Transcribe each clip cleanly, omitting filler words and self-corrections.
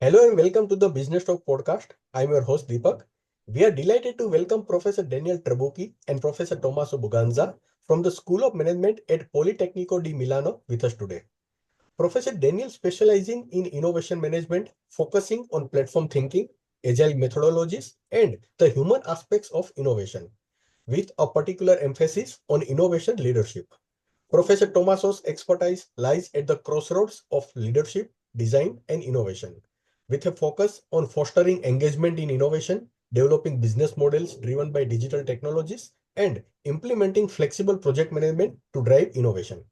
Hello and welcome to the Business Talk podcast. I'm your host Deepak. We are delighted to welcome Professor Daniel Trabucchi and Professor Tommaso Buganza from the School of Management at Politecnico di Milano with us today. Professor Daniel specializing in innovation management, focusing on platform thinking, agile methodologies, and the human aspects of innovation, with a particular emphasis on innovation leadership. Professor Tomaso's expertise lies at the crossroads of leadership, design, and innovation, with a focus on fostering engagement in innovation, developing business models driven by digital technologies, and implementing flexible project management to drive innovation.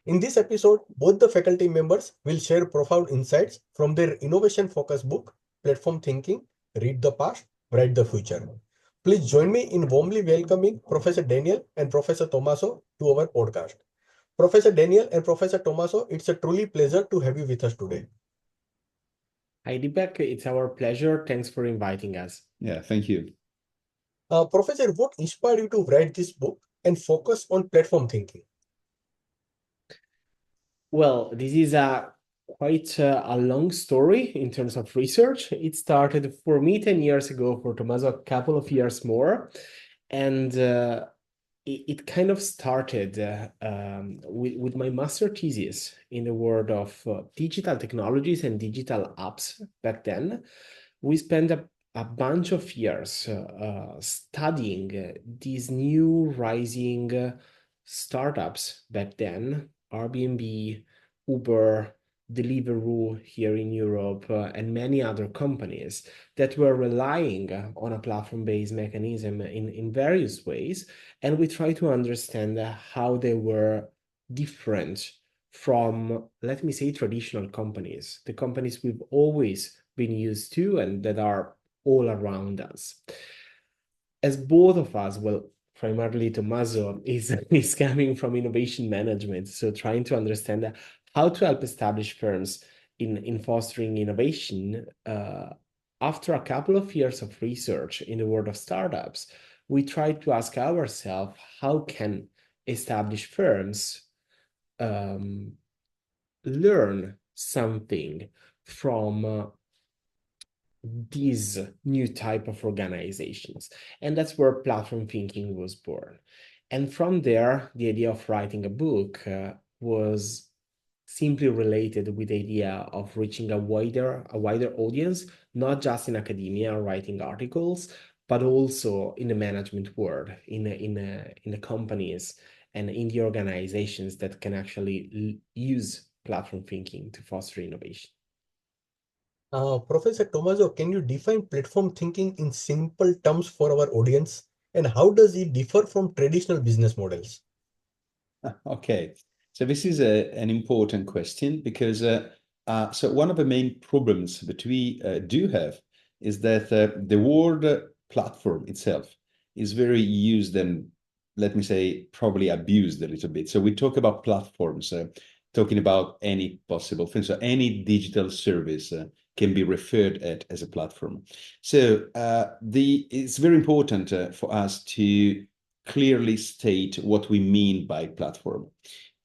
In this episode, both the faculty members will share profound insights from their innovation focused book, Platform Thinking, Read the Past, Write the Future. Please join me in warmly welcoming Professor Daniel and Professor Tomaso to our podcast. Professor Daniel and Professor Tommaso, it's a truly pleasure to have you with us today. Hi, Deepak. It's our pleasure. Thanks for inviting us. Yeah, thank you. Professor, what inspired you to write this book and focus on platform thinking? Well, this is quite a long story in terms of research. It started for me 10 years ago, for Tommaso a couple of years more. And it kind of started with my master thesis in the world of digital technologies and digital apps back then. We spent a bunch of years studying these new rising startups back then, Airbnb, Uber, Deliveroo here in Europe, and many other companies that were relying on a platform-based mechanism in various ways. And we try to understand how they were different from, let me say, traditional companies, the companies we've always been used to and that are all around us. As both of us, well, primarily Tommaso is coming from innovation management, so trying to understand how to help establish firms in fostering innovation. After a couple of years of research in the world of startups, we tried to ask ourselves, how can established firms learn something from these new type of organizations? And that's where platform thinking was born. And from there, the idea of writing a book was simply related with the idea of reaching a wider audience, not just in academia writing articles, but also in the management world, in the companies and in the organizations that can actually use platform thinking to foster innovation. Professor Tommaso, can you define platform thinking in simple terms for our audience? And how does it differ from traditional business models? Okay, so this is an important question because so one of the main problems that we do have is that the word platform itself is very used and, let me say, probably abused a little bit. So we talk about platforms, talking about any possible thing. So any digital service can be referred at as a platform. So it's very important for us to clearly state what we mean by platform.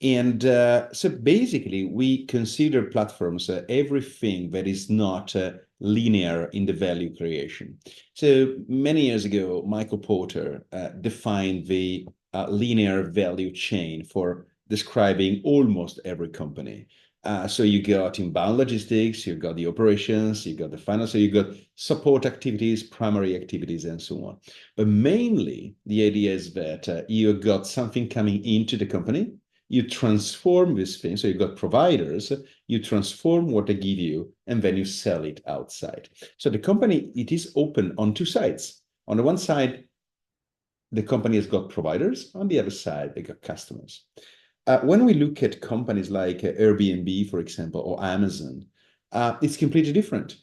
And so basically, we consider platforms everything that is not linear in the value creation. So many years ago, Michael Porter defined the linear value chain for describing almost every company. So you got inbound logistics, you got the operations, you got the finance, so you got support activities, primary activities, and so on. But mainly, the idea is that you got something coming into the company, you transform this thing, so you got providers, you transform what they give you, and then you sell it outside. So the company, it is open on two sides. On the one side, the company has got providers, on the other side, they got customers. When we look at companies like Airbnb, for example, or Amazon, it's completely different.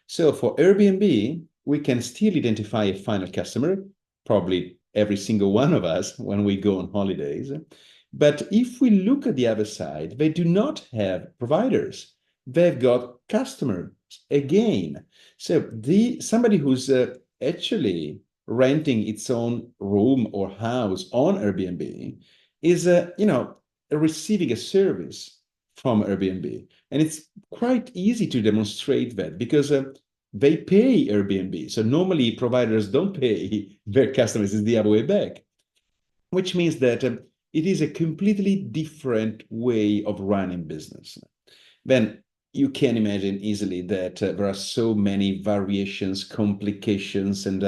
So for Airbnb, we can still identify a final customer, probably every single one of us when we go on holidays. But if we look at the other side, they do not have providers. They've got customers again. So somebody who's actually renting its own room or house on Airbnb is, receiving a service from Airbnb. And it's quite easy to demonstrate that because they pay Airbnb. So normally providers don't pay their customers, it's the other way back, which means that it is a completely different way of running business. Then you can imagine easily that there are so many variations, complications, and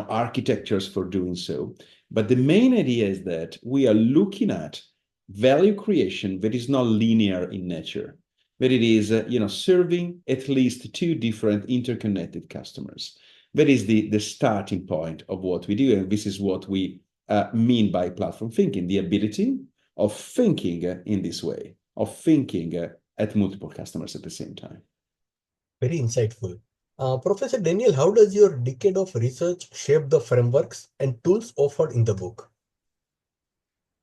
architectures for doing so. But the main idea is that we are looking at value creation that is not linear in nature, but it is serving at least two different interconnected customers. That is the starting point of what we do, and this is what we mean by platform thinking: the ability of thinking in this way, of thinking at multiple customers at the same time. Very insightful. Professor Daniel, how does your decade of research shape the frameworks and tools offered in the book?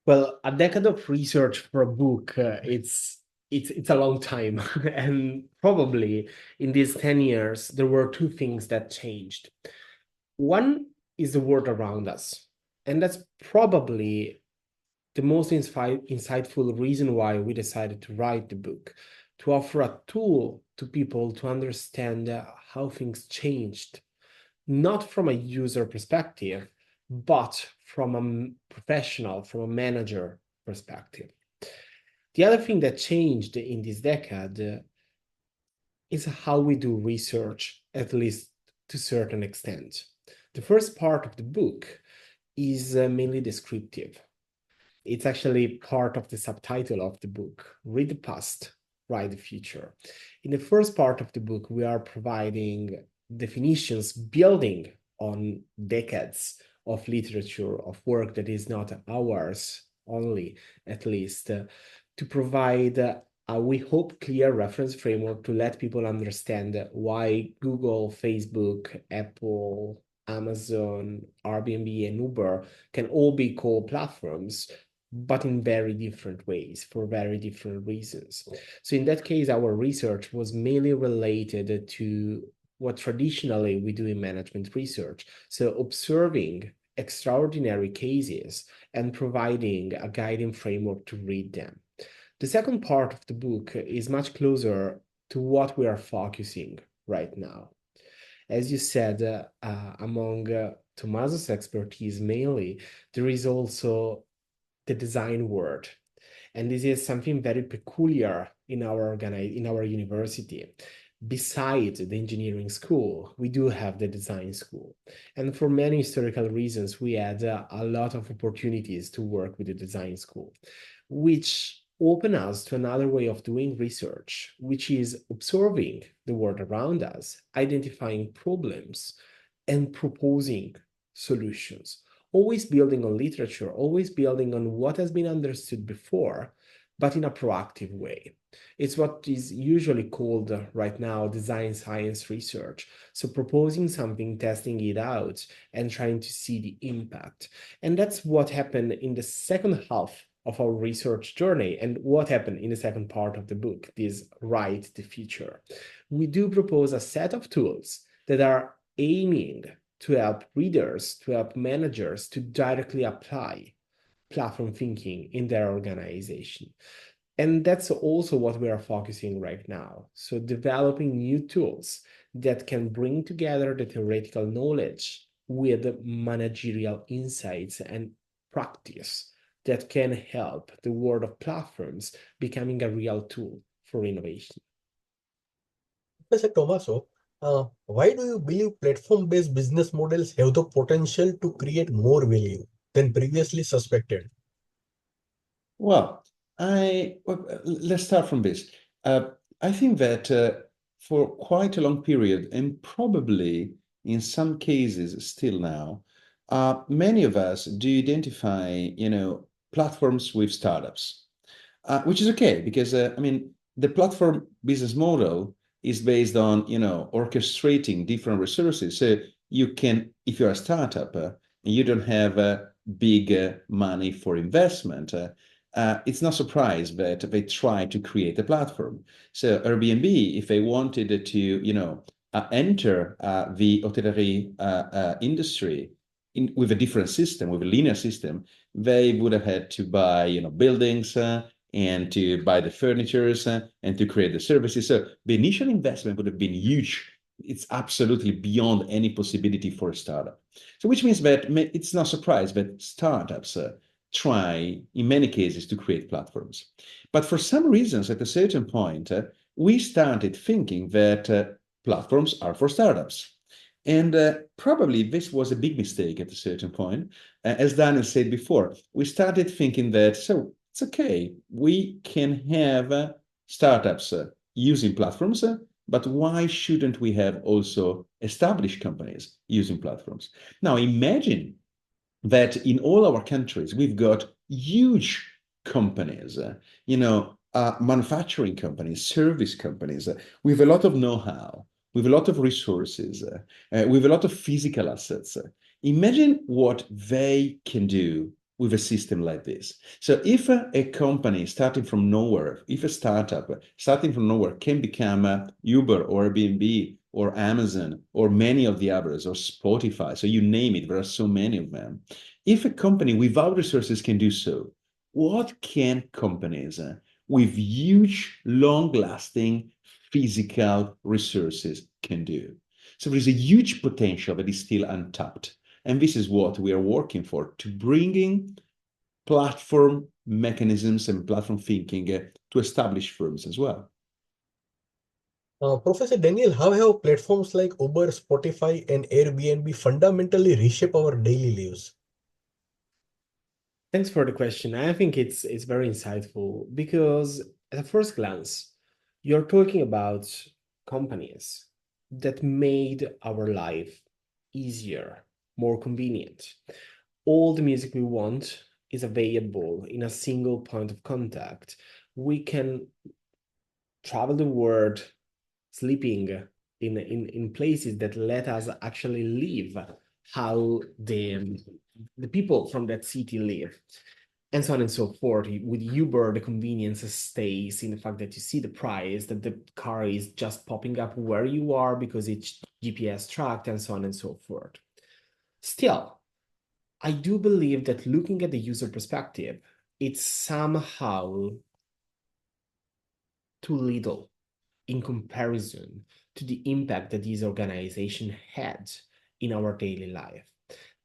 Well, a decade of research for a book, it's a long time. And probably in these 10 years, there were two things that changed. One is the world around us. And that's probably the most insightful reason why we decided to write the book, to offer a tool to people to understand how things changed, not from a user perspective, but from a professional, from a manager perspective. The other thing that changed in this decade is how we do research, at least to a certain extent. The first part of the book is mainly descriptive. It's actually part of the subtitle of the book: Read the Past, Write the Future. In the first part of the book, we are providing definitions building on decades of literature, of work that is not ours only, at least, to provide we hope, clear reference framework to let people understand why Google, Facebook, Apple, Amazon, Airbnb, and Uber can all be called platforms, but in very different ways, for very different reasons. So in that case, our research was mainly related to what traditionally we do in management research. So observing extraordinary cases and providing a guiding framework to read them. The second part of the book is much closer to what we are focusing right now. As you said, among Tommaso's expertise mainly, there is also the design world. And this is something very peculiar in our university. Besides the engineering school, we do have the design school. And for many historical reasons, we had a lot of opportunities to work with the design school, which open us to another way of doing research, which is observing the world around us, identifying problems, and proposing solutions. Always building on literature, always building on what has been understood before, but in a proactive way. It's what is usually called right now design science research. So proposing something, testing it out, and trying to see the impact. And that's what happened in the second half of our research journey, and what happened in the second part of the book, this Write the Future. We do propose a set of tools that are aiming to help readers, to help managers to directly apply platform thinking in their organization. And that's also what we are focusing right now. So developing new tools that can bring together the theoretical knowledge with managerial insights and practice that can help the world of platforms becoming a real tool for innovation. Professor Tommaso, why do you believe platform-based business models have the potential to create more value than previously suspected? Well, let's start from this. I think that for quite a long period, and probably in some cases still now, many of us do identify, platforms with startups, which is okay because the platform business model is based on orchestrating different resources. So you can, if you're a startup and you don't have big money for investment, it's no surprise that they try to create a platform. So Airbnb, if they wanted to enter the hotellerie industry with a different system, with a linear system, they would have had to buy buildings, and to buy the furnitures and to create the services. So the initial investment would have been huge. It's absolutely beyond any possibility for a startup. So which means that it's no surprise that startups try, in many cases, to create platforms. But for some reasons, at a certain point, we started thinking that platforms are for startups. And probably this was a big mistake at a certain point. As Daniel said before, we started thinking that, so it's okay, we can have startups using platforms, but why shouldn't we have also established companies using platforms? Now, imagine that in all our countries, we've got huge companies, manufacturing companies, service companies, with a lot of know-how, with a lot of resources, with a lot of physical assets. Imagine what they can do with a system like this. So if a company starting from nowhere, if a startup starting from nowhere can become Uber or Airbnb or Amazon or many of the others or Spotify, so you name it, there are so many of them. If a company without resources can do so, what can companies with huge, long-lasting physical resources can do? So there's a huge potential that is still untapped. And this is what we are working for, to bringing platform mechanisms and platform thinking to established firms as well. Professor Daniel, how have platforms like Uber, Spotify, and Airbnb fundamentally reshape our daily lives? Thanks for the question. I think it's very insightful because at a first glance, you're talking about companies that made our life easier, more convenient. All the music we want is available in a single point of contact. We can travel the world sleeping in places that let us actually live how the people from that city live, and so on and so forth. With Uber, the convenience stays in the fact that you see the price, that the car is just popping up where you are because it's GPS tracked, and so on and so forth. Still, I do believe that looking at the user perspective, it's somehow too little in comparison to the impact that this organization had in our daily life.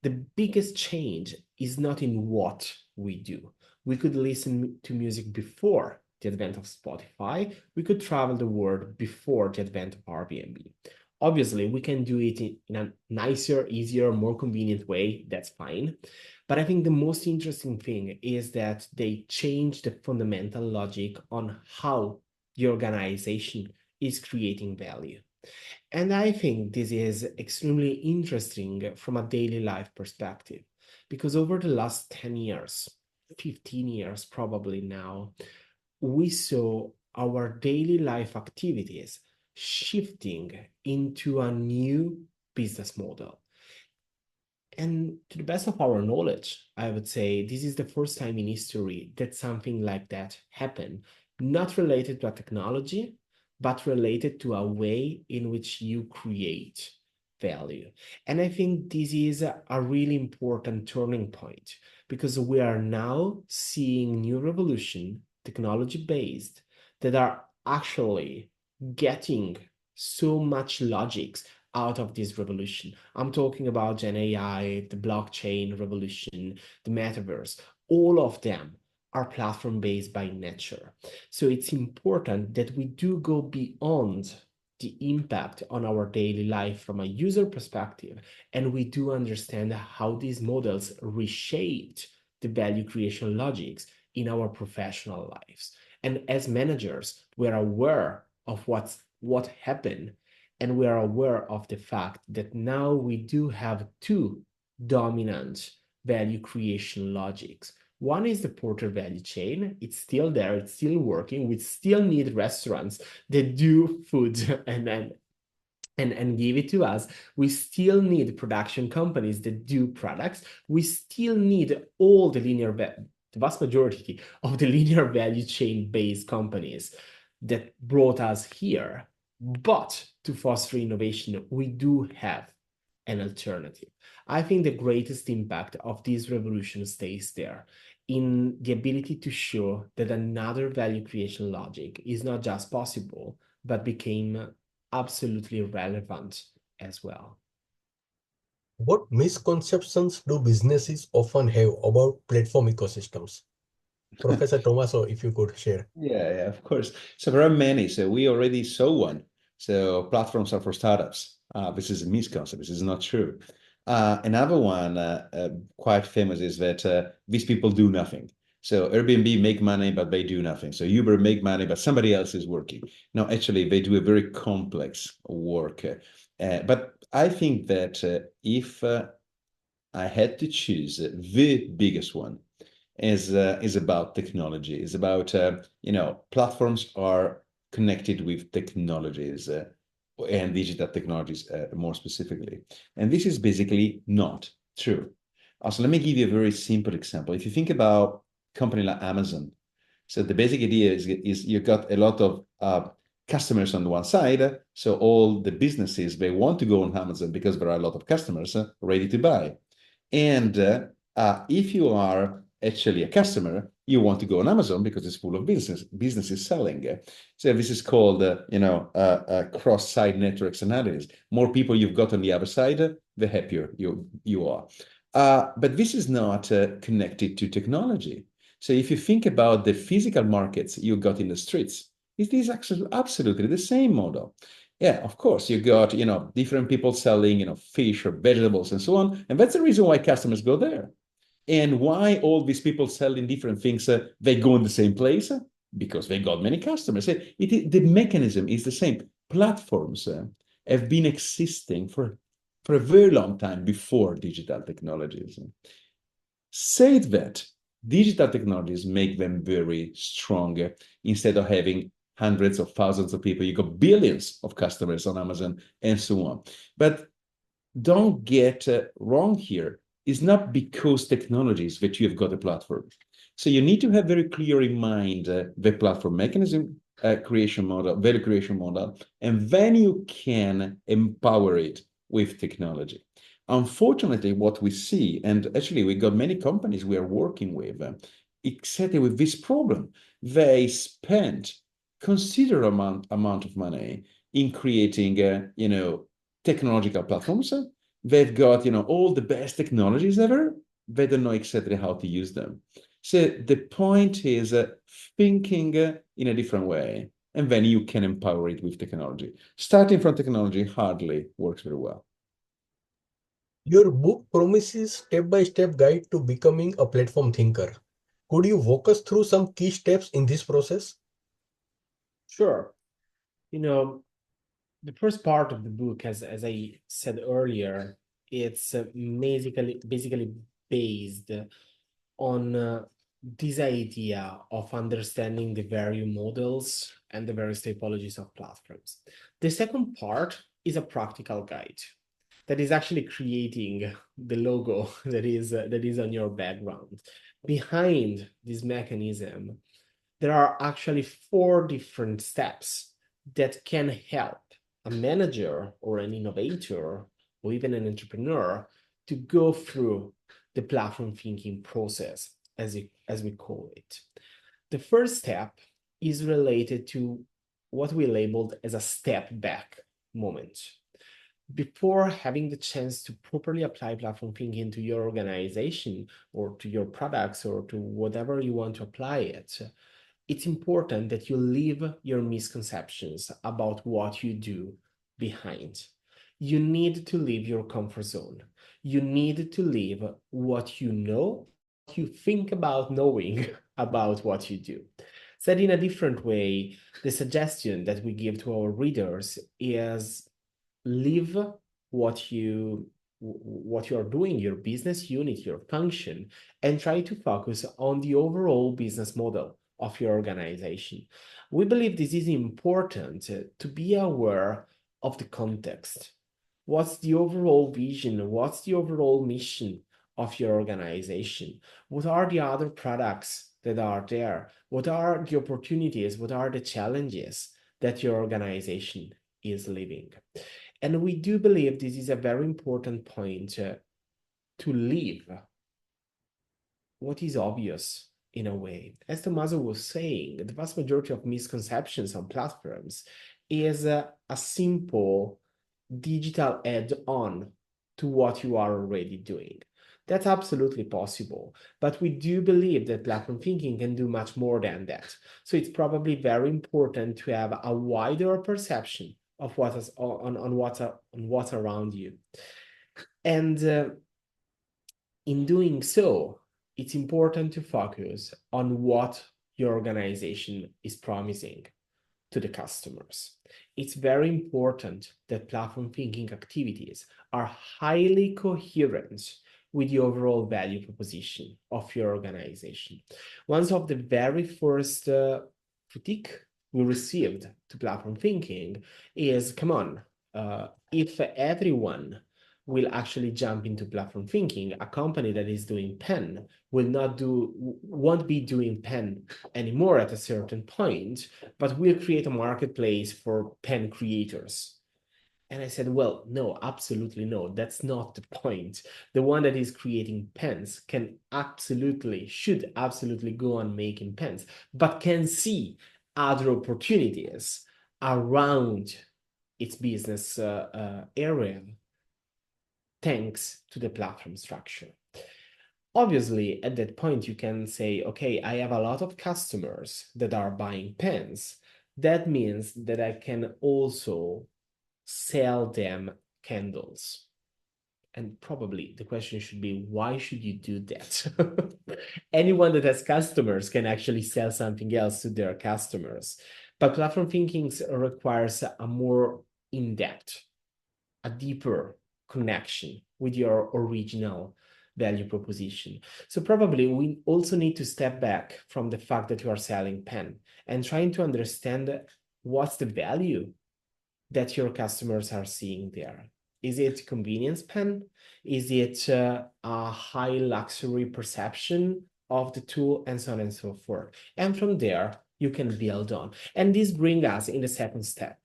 The biggest change is not in what we do. We could listen to music before the advent of Spotify. We could travel the world before the advent of Airbnb. Obviously, we can do it in a nicer, easier, more convenient way. That's fine. But I think the most interesting thing is that they change the fundamental logic on how the organization is creating value. And I think this is extremely interesting from a daily life perspective, because over the last 10 years, 15 years probably now, we saw our daily life activities shifting into a new business model. And to the best of our knowledge, I would say this is the first time in history that something like that happened, not related to a technology, but related to a way in which you create value. And I think this is a really important turning point, because we are now seeing new revolution, technology-based, that are actually getting so much logics out of this revolution. I'm talking about Gen AI, the blockchain revolution, the metaverse. All of them are platform-based by nature. So it's important that we do go beyond the impact on our daily life from a user perspective, and we do understand how these models reshaped the value creation logics in our professional lives. And as managers, we're aware of what happened, and we are aware of the fact that now we do have two dominant value creation logics. One is the porter value chain. It's still there, it's still working. We still need restaurants that do food and give it to us. We still need production companies that do products. We still need all the the vast majority of the linear value chain based companies that brought us here. But to foster innovation, we do have an alternative. I think the greatest impact of this revolution stays there. in the ability to show that another value creation logic is not just possible, but became absolutely relevant as well. What misconceptions do businesses often have about platform ecosystems? Professor Tommaso, if you could share. Yeah, of course. So there are many. So we already saw one. So platforms are for startups. This is a misconception. This is not true. Another one quite famous is that these people do nothing. So Airbnb make money, but they do nothing. So Uber make money, but somebody else is working. No, actually, they do a very complex work. But I think that if I had to choose the biggest one, is about technology. Is about platforms are connected with technologies and digital technologies more specifically, and this is basically not true. Also, let me give you a very simple example. If you think about a company like Amazon, so the basic idea is you got a lot of customers on the one side, so all the businesses they want to go on Amazon because there are a lot of customers ready to buy. And if you are actually a customer, you want to go on Amazon because it's full of businesses selling. So this is called, cross-site networks analysis. More people you've got on the other side, the happier you are. But this is not connected to technology. So if you think about the physical markets you got in the streets, it is actually absolutely the same model. Yeah, of course, you got, different people selling, fish or vegetables and so on. And that's the reason why customers go there. And why all these people selling different things, they go in the same place? Because they got many customers. The mechanism is the same. Platforms have been existing for a very long time before digital technologies. Said that, digital technologies make them very strong. Instead of having hundreds of thousands of people, you got billions of customers on Amazon and so on. But don't get wrong here. It's not because technologies that you have got a platform. So you need to have very clear in mind the platform mechanism, creation model, value creation model, and then you can empower it with technology. Unfortunately, what we see, and actually we got many companies we are working with, exactly with this problem. They spent considerable amount of money in creating, technological platforms. They've got, all the best technologies ever. They don't know exactly how to use them. So the point is thinking in a different way, and then you can empower it with technology. Starting from technology hardly works very well. Your book promises step-by-step guide to becoming a platform thinker. Could you walk us through some key steps in this process? Sure. The first part of the book, as I said earlier, it's basically based on this idea of understanding the various models and the various typologies of platforms. The second part is a practical guide that is actually creating the logo that is on your background. Behind this mechanism, there are actually 4 different steps that can help a manager or an innovator or even an entrepreneur to go through the platform thinking process, as we call it. The first step is related to what we labeled as a step back moment. Before having the chance to properly apply platform thinking to your organization or to your products or to whatever you want to apply it, it's important that you leave your misconceptions about what you do behind. You need to leave your comfort zone. You need to leave what you know, what you think about knowing about what you do. Said in a different way, the suggestion that we give to our readers is leave what you are doing, your business unit, your function, and try to focus on the overall business model of your organization. We believe this is important to be aware of the context. What's the overall vision? What's the overall mission of your organization? What are the other products that are there? What are the opportunities? What are the challenges that your organization is living? And we do believe this is a very important point to leave what is obvious in a way. As Tommaso was saying, the vast majority of misconceptions on platforms is a simple digital add-on to what you are already doing. That's absolutely possible, but we do believe that platform thinking can do much more than that. So it's probably very important to have a wider perception of what is on what's around you. And in doing so, it's important to focus on what your organization is promising to the customers. It's very important that platform thinking activities are highly coherent with the overall value proposition of your organization. One of the very first critique we received to platform thinking is, come on, if everyone will actually jump into platform thinking, a company that is doing pen won't be doing pen anymore at a certain point, but will create a marketplace for pen creators. And I said, well, no, absolutely no, that's not the point. The one that is creating pens should absolutely go on making pens, but can see other opportunities around its business area, thanks to the platform structure. Obviously, at that point, you can say, okay, I have a lot of customers that are buying pens. That means that I can also sell them candles. And probably the question should be, why should you do that? Anyone that has customers can actually sell something else to their customers. But platform thinking requires a more in-depth, a deeper connection with your original value proposition. So probably we also need to step back from the fact that you are selling pen and trying to understand what's the value that your customers are seeing there. Is it convenience pen? Is it a high luxury perception of the tool, and so on and so forth? And from there, you can build on. And this brings us in the second step.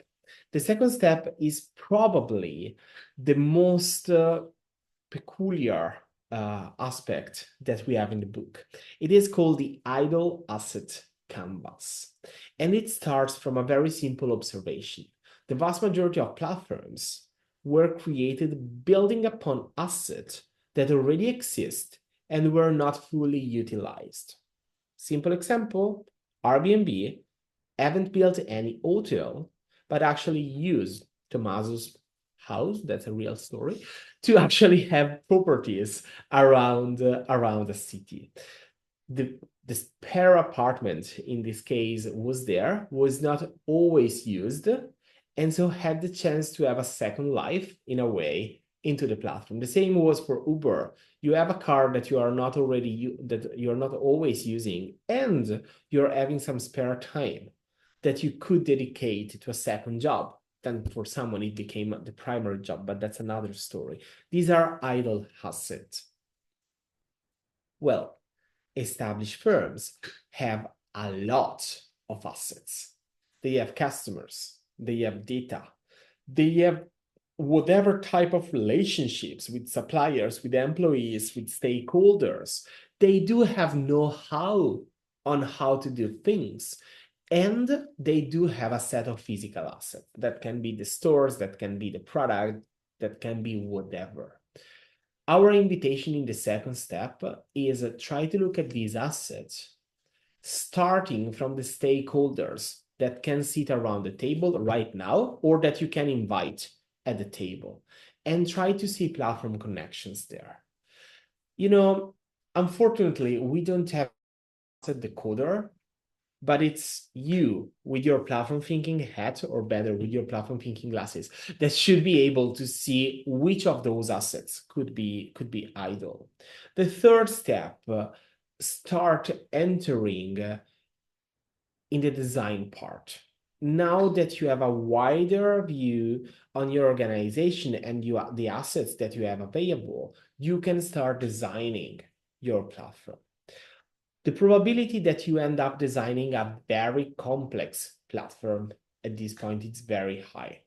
The second step is probably the most peculiar aspect that we have in the book. It is called the idle asset canvas. And it starts from a very simple observation. The vast majority of platforms were created building upon assets that already exist and were not fully utilized. Simple example, Airbnb haven't built any hotel, but actually used Tommaso's house, that's a real story, to actually have properties around the city. The spare apartment in this case was not always used, and so had the chance to have a second life in a way into the platform. The same was for Uber. You have a car that you are not always using, and you're having some spare time that you could dedicate to a second job. Then for someone it became the primary job, but that's another story. These are idle assets. Well, established firms have a lot of assets. They have customers, they have data, they have whatever type of relationships with suppliers, with employees, with stakeholders. They do have know-how on how to do things. And they do have a set of physical assets. That can be the stores, that can be the product, that can be whatever. Our invitation in the second step is try to look at these assets, starting from the stakeholders that can sit around the table right now, or that you can invite at the table, and try to see platform connections there. You know, unfortunately, we don't have a decoder, but it's you with your platform thinking hat, or better, with your platform thinking glasses, that should be able to see which of those assets could be idle. The third step, start entering in the design part. Now that you have a wider view on your organization and the assets that you have available, you can start designing your platform. The probability that you end up designing a very complex platform at this point is very high.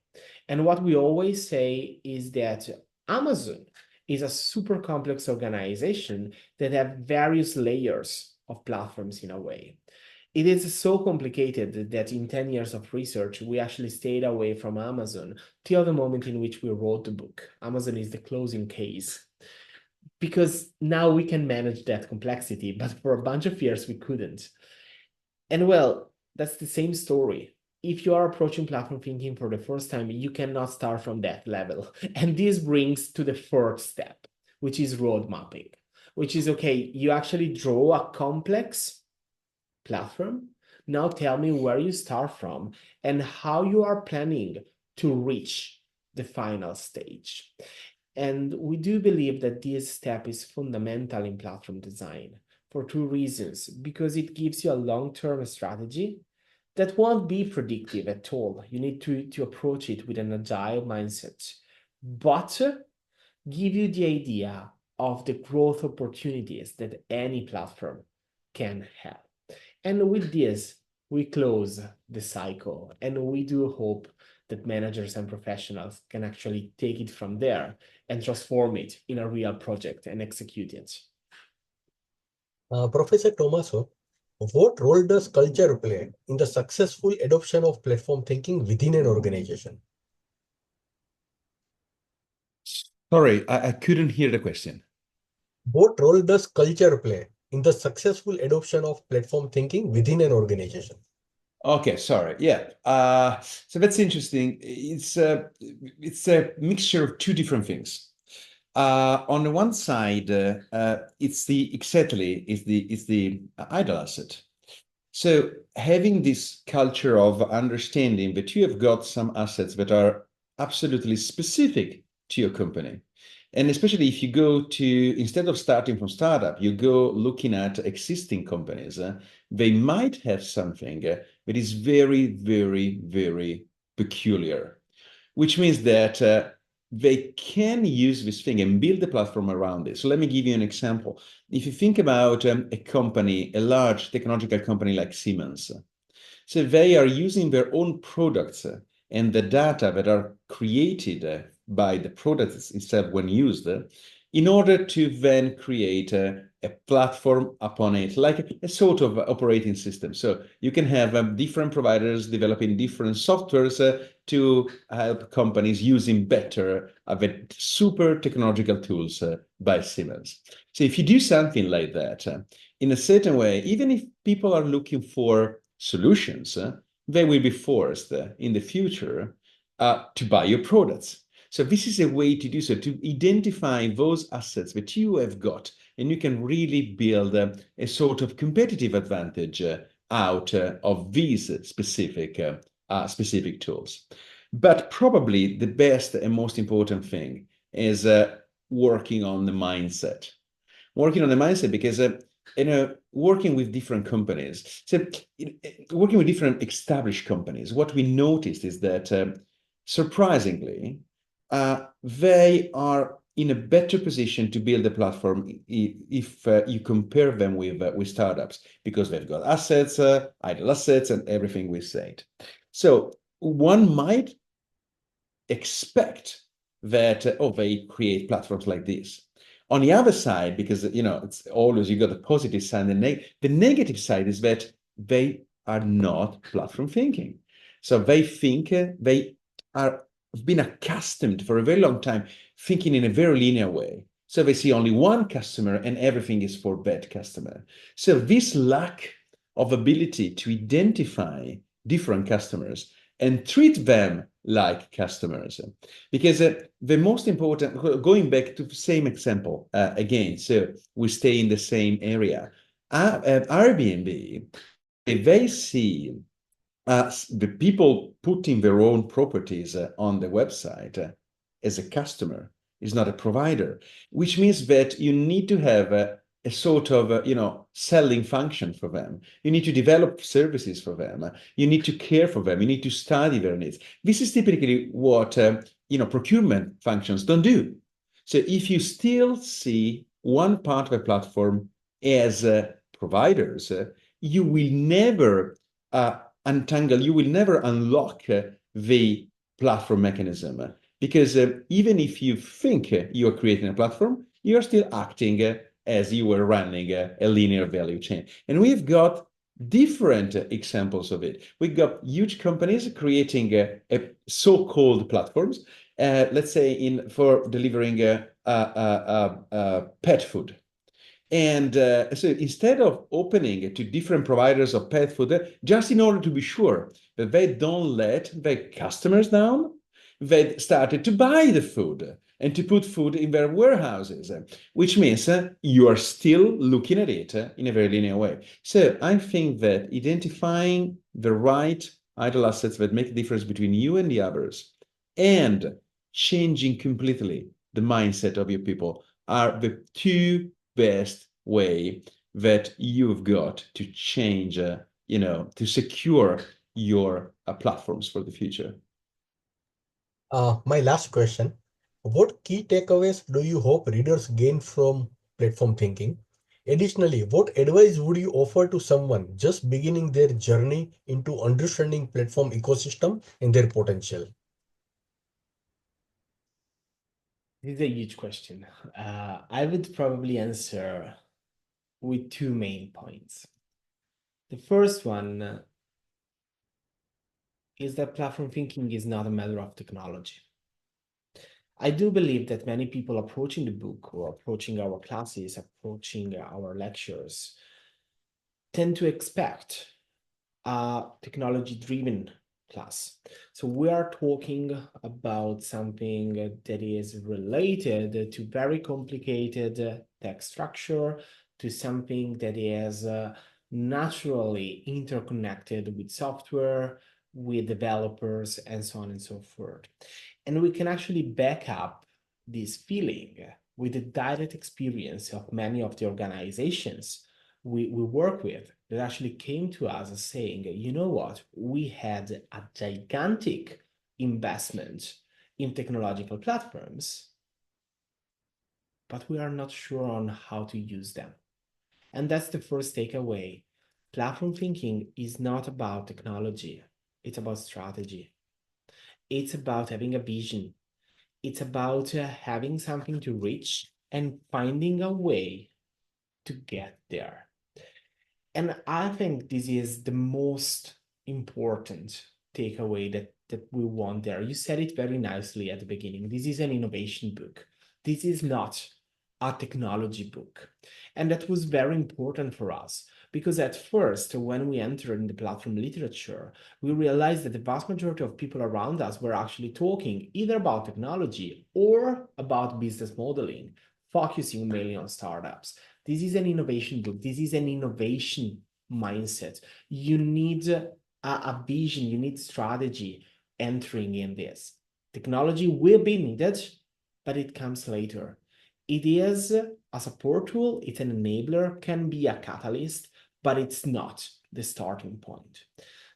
And what we always say is that Amazon is a super complex organization that have various layers of platforms in a way. It is so complicated that in 10 years of research, we actually stayed away from Amazon till the moment in which we wrote the book. Amazon is the closing case. Because now we can manage that complexity, but for a bunch of years we couldn't. And well, that's the same story. If you are approaching platform thinking for the first time, you cannot start from that level. And this brings to the third step, which is road mapping, which is, okay, you actually draw a complex platform. Now tell me where you start from and how you are planning to reach the final stage. And we do believe that this step is fundamental in platform design for two reasons. Because it gives you a long-term strategy that won't be predictive at all. You need to approach it with an agile mindset, but give you the idea of the growth opportunities that any platform can have. And with this, we close the cycle, and we do hope that managers and professionals can actually take it from there and transform it in a real project and execute it. Professor Tommaso, what role does culture play in the successful adoption of platform thinking within an organization? Sorry, I couldn't hear the question. What role does culture play in the successful adoption of platform thinking within an organization? Okay, sorry. Yeah. So that's interesting. It's a mixture of two different things. On the one side, it's the idle asset. So having this culture of understanding that you have got some assets that are absolutely specific to your company. And especially if you go to, instead of starting from startup, you go looking at existing companies, they might have something that is very, very, very peculiar, which means that they can use this thing and build a platform around it. So let me give you an example. If you think about a company, a large technological company like Siemens, so they are using their own products and the data that are created by the products itself when used in order to then create a platform upon it, like a sort of operating system. So you can have different providers developing different softwares to help companies using better the super technological tools by Siemens. So if you do something like that, in a certain way, even if people are looking for solutions, they will be forced in the future to buy your products. So this is a way to do so, to identify those assets that you have got, and you can really build a sort of competitive advantage out of these specific tools. But probably the best and most important thing is working on the mindset. Working on the mindset because working with different companies, so working with different established companies, what we noticed is that surprisingly, they are in a better position to build a platform if you compare them with startups, because they've got assets, idle assets, and everything we said. So one might expect that they create platforms like this. On the other side, because it's always, you got the positive side and the negative side is that they are not platform thinking. So they think they are been accustomed for a very long time thinking in a very linear way. So they see only one customer and everything is for that customer. So this lack of ability to identify different customers and treat them like customers. Because the most important, going back to the same example again, so we stay in the same area. Airbnb, they see the people putting their own properties on the website as a customer, is not a provider, which means that you need to have a sort of selling function for them. You need to develop services for them. You need to care for them. You need to study their needs. This is typically what procurement functions don't do. So if you still see one part of a platform as providers, you will never untangle, you will never unlock the platform mechanism, because even if you think you're creating a platform, you're still acting as you were running a linear value chain. And we've got different examples of it. We've got huge companies creating a so-called platforms, let's say for delivering pet food. And so instead of opening to different providers of pet food, just in order to be sure that they don't let their customers down, they started to buy the food and to put food in their warehouses, which means you are still looking at it in a very linear way. So I think that identifying the right idle assets that make a difference between you and the others and changing completely the mindset of your people are the two best way that you've got to change, to secure your platforms for the future. My last question. What key takeaways do you hope readers gain from platform thinking? Additionally, what advice would you offer to someone just beginning their journey into understanding platform ecosystem and their potential? This is a huge question. I would probably answer with two main points. The first one is that platform thinking is not a matter of technology. I do believe that many people approaching the book or approaching our classes, approaching our lectures, tend to expect a technology-driven class. So we are talking about something that is related to very complicated text structure, to something that is naturally interconnected with software, with developers, and so on and so forth. And we can actually back up this feeling with the direct experience of many of the organizations we work with that actually came to us as saying, you know what, we had a gigantic investment in technological platforms, but we are not sure on how to use them. And that's the first takeaway. Platform thinking is not about technology. It's about strategy. It's about having a vision. It's about having something to reach and finding a way to get there. And I think this is the most important takeaway that we want there. You said it very nicely at the beginning. This is an innovation book. This is not a technology book. And that was very important for us because at first, when we entered in the platform literature, we realized that the vast majority of people around us were actually talking either about technology or about business modeling, focusing mainly on startups. This is an innovation book. This is an innovation mindset. You need a vision, you need strategy entering in this. Technology will be needed, but it comes later. It is a support tool, it's an enabler, can be a catalyst, but it's not the starting point.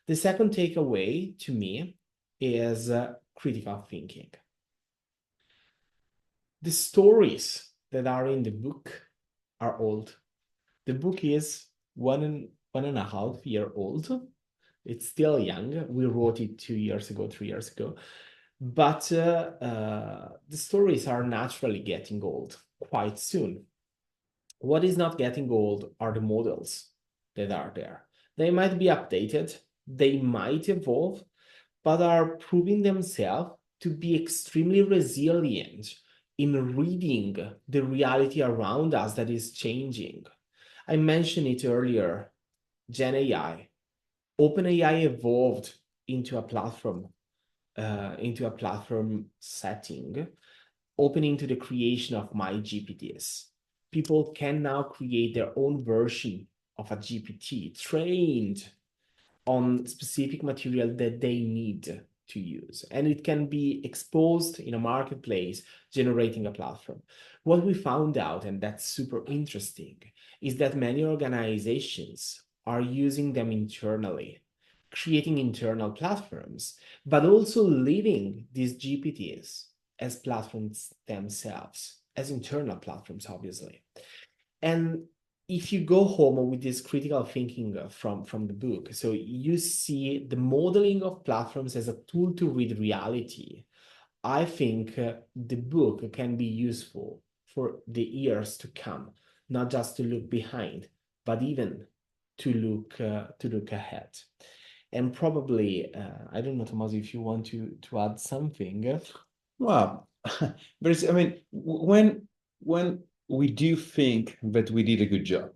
The second takeaway to me is critical thinking. The stories that are in the book are old. The book is one and a half year old. It's still young. We wrote it 2 years ago, 3 years ago. But the stories are naturally getting old quite soon. What is not getting old are the models that are there. They might be updated, they might evolve, but are proving themselves to be extremely resilient in reading the reality around us that is changing. I mentioned it earlier, Gen AI. OpenAI evolved into a platform setting, opening to the creation of my GPTs. People can now create their own version of a GPT trained on specific material that they need to use. And it can be exposed in a marketplace, generating a platform. What we found out, and that's super interesting, is that many organizations are using them internally, creating internal platforms, but also leaving these GPTs as platforms themselves, as internal platforms, obviously. And if you go home with this critical thinking from the book, so you see the modeling of platforms as a tool to read reality, I think the book can be useful for the years to come, not just to look behind, but even to look ahead. And probably, I don't know, Tommaso, if you want to add something. Well, I mean, when we do think that we did a good job,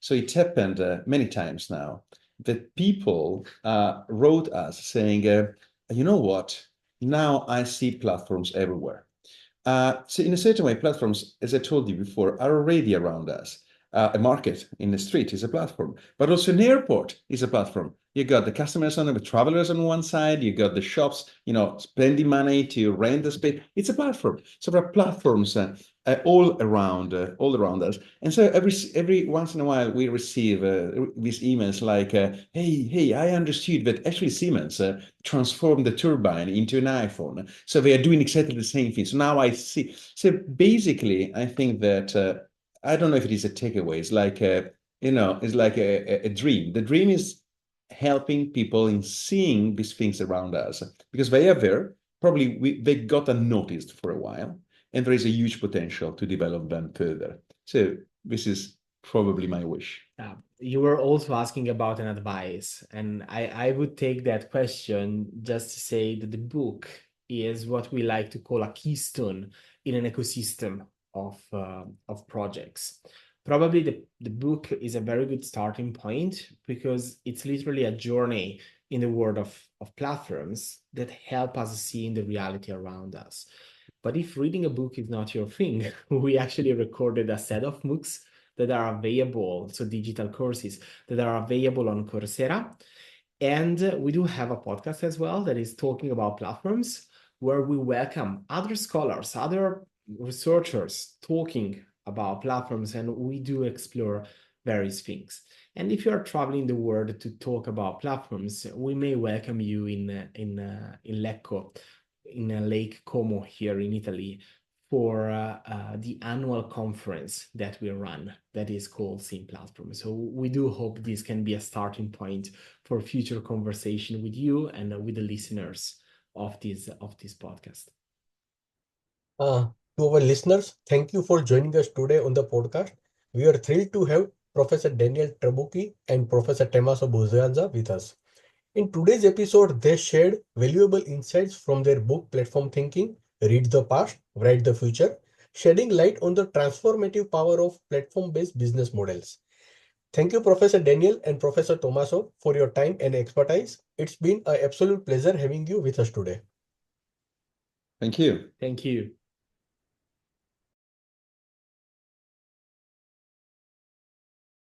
so it happened many times now that people wrote us saying, you know what? Now I see platforms everywhere. So in a certain way, platforms, as I told you before, are already around us. A market in the street is a platform, but also an airport is a platform. You got the customers on it, the travelers on one side, you got the shops, spending money to rent the space. It's a platform. So there are platforms all around us. And so every once in a while we receive these emails like, hey, I understood that actually Siemens transformed the turbine into an iPhone. So they are doing exactly the same thing. So now I see. So basically, I think that I don't know if it is a takeaway. It's like it's like a dream. The dream is helping people in seeing these things around us because they are there. Probably they got unnoticed for a while, and there is a huge potential to develop them further. So this is probably my wish. You were also asking about an advice, and I would take that question just to say that the book is what we like to call a keystone in an ecosystem of projects. Probably the book is a very good starting point because it's literally a journey in the world of platforms that help us see the reality around us. But if reading a book is not your thing, we actually recorded a set of MOOCs that are available, so digital courses that are available on Coursera. And we do have a podcast as well that is talking about platforms where we welcome other scholars, other researchers talking about platforms, and we do explore various things. And if you are traveling the world to talk about platforms, we may welcome you in Lecco, in Lake Como here in Italy, for the annual conference that we run that is called Sim Platform. So we do hope this can be a starting point for future conversation with you and with the listeners of this podcast. To our listeners, thank you for joining us today on the podcast. We are thrilled to have Professor Daniel Trabucchi and Professor Tommaso Buganza with us. In today's episode, they shared valuable insights from their book Platform Thinking, Read the Past, Write the Future, shedding light on the transformative power of platform-based business models. Thank you, Professor Daniel and Professor Tommaso, for your time and expertise. It's been an absolute pleasure having you with us today. Thank you. Thank you.